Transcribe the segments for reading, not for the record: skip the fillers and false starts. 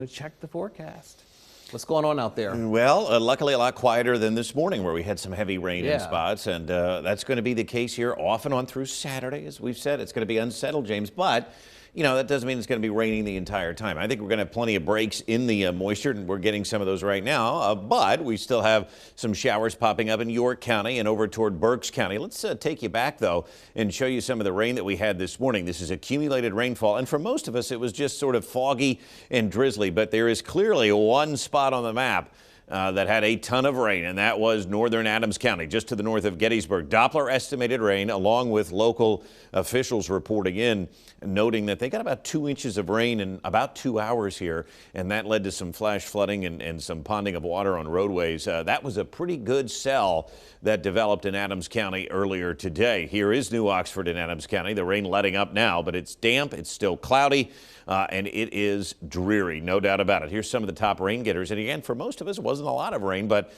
to check the forecast. What's going on out there? Well, luckily a lot quieter than this morning where we had some heavy rain in spots, and that's going to be the case here off and on through Saturday. As we've said, it's going to be unsettled, James, but you know, that doesn't mean it's going to be raining the entire time. I think we're going to have plenty of breaks in the moisture, and we're getting some of those right now, but we still have some showers popping up in York County and over toward Berks County. Let's take you back, though, and show you some of the rain that we had this morning. This is accumulated rainfall, and for most of us, it was just sort of foggy and drizzly, but there is clearly one spot on the map that had a ton of rain, and that was northern Adams County, just to the north of Gettysburg. Doppler estimated rain, along with local officials reporting in, noting that they got about 2 inches of rain in about 2 hours here, and that led to some flash flooding and some ponding of water on roadways. That was a pretty good cell that developed in Adams County earlier today. Here is New Oxford in Adams County. The rain letting up now, but it's damp, it's still cloudy, and it is dreary, no doubt about it. Here's some of the top rain getters, and again, for most of us, it wasn't a lot of rain, but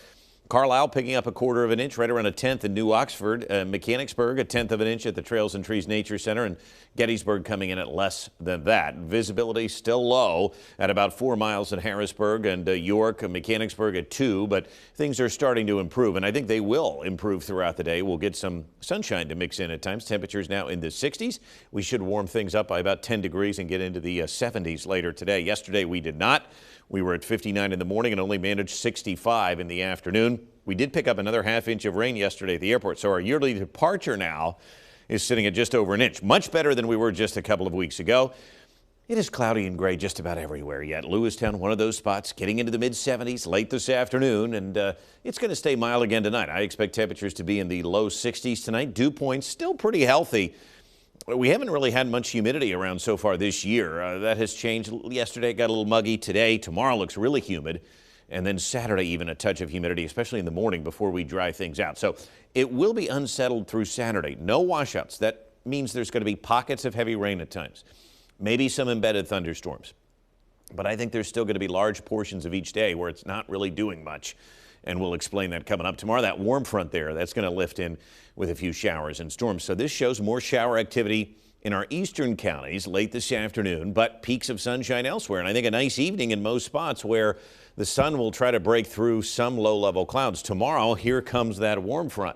Carlisle picking up 1/4 of an inch, right around 1/10 in New Oxford. Mechanicsburg, 1/10 of an inch at the Trails and Trees Nature Center, and Gettysburg coming in at less than that. Visibility still low at about 4 miles in Harrisburg, and York, Mechanicsburg at 2, but things are starting to improve, and I think they will improve throughout the day. We'll get some sunshine to mix in at times. Temperatures now in the 60s. We should warm things up by about 10 degrees and get into the 70s later today. Yesterday we did not. We were at 59 in the morning and only managed 65 in the afternoon. We did pick up another ½ inch of rain yesterday at the airport, so our yearly departure now is sitting at just over an inch. Much better than we were just a couple of weeks ago. It is cloudy and gray just about everywhere yet. Lewistown, one of those spots, getting into the mid-70s late this afternoon, and it's going to stay mild again tonight. I expect temperatures to be in the low 60s tonight. Dew points still pretty healthy. We haven't really had much humidity around so far this year. That has changed. Yesterday it got a little muggy. Today, tomorrow looks really humid. And then Saturday, even a touch of humidity, especially in the morning before we dry things out. So it will be unsettled through Saturday. No washouts. That means there's going to be pockets of heavy rain at times. Maybe some embedded thunderstorms. But I think there's still going to be large portions of each day where it's not really doing much. And we'll explain that coming up tomorrow. That warm front there, that's going to lift in with a few showers and storms. So this shows more shower activity in our eastern counties late this afternoon, but peaks of sunshine elsewhere. And I think a nice evening in most spots where the sun will try to break through some low-level clouds. Tomorrow, here comes that warm front.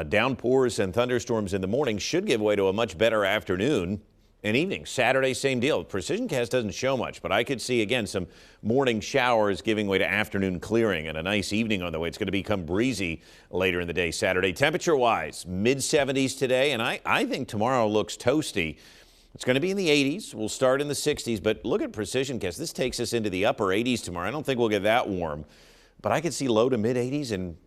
Downpours and thunderstorms in the morning should give way to a much better afternoon and evening. Saturday, same deal. PrecisionCast doesn't show much, but I could see, again, some morning showers giving way to afternoon clearing and a nice evening on the way. It's going to become breezy later in the day Saturday. Temperature-wise, mid-70s today, and I think tomorrow looks toasty. It's going to be in the 80s. We'll start in the 60s, but look at PrecisionCast. This takes us into the upper 80s tomorrow. I don't think we'll get that warm, but I could see low to mid-80s and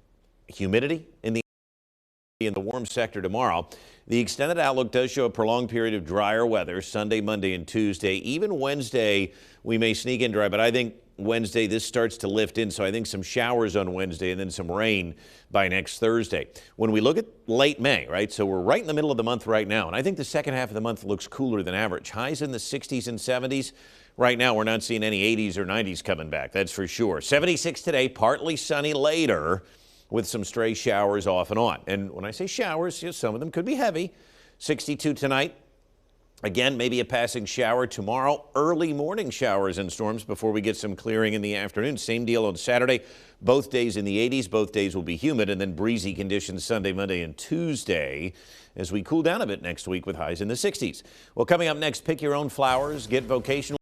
humidity in the warm sector tomorrow. The extended outlook does show a prolonged period of drier weather Sunday, Monday, and Tuesday. Even Wednesday, we may sneak in dry, but I think Wednesday this starts to lift in, so I think some showers on Wednesday and then some rain by next Thursday. When we look at late May, right, so we're right in the middle of the month right now, and I think the second half of the month looks cooler than average. Highs in the 60s and 70s. Right now, we're not seeing any 80s or 90s coming back, that's for sure. 76 today, partly sunny later, with some stray showers off and on. And when I say showers, some of them could be heavy. 62 tonight. Again, maybe a passing shower tomorrow. Early morning showers and storms before we get some clearing in the afternoon. Same deal on Saturday. Both days in the 80s. Both days will be humid, and then breezy conditions Sunday, Monday, and Tuesday as we cool down a bit next week with highs in the 60s. Well, coming up next, pick your own flowers, get vocational.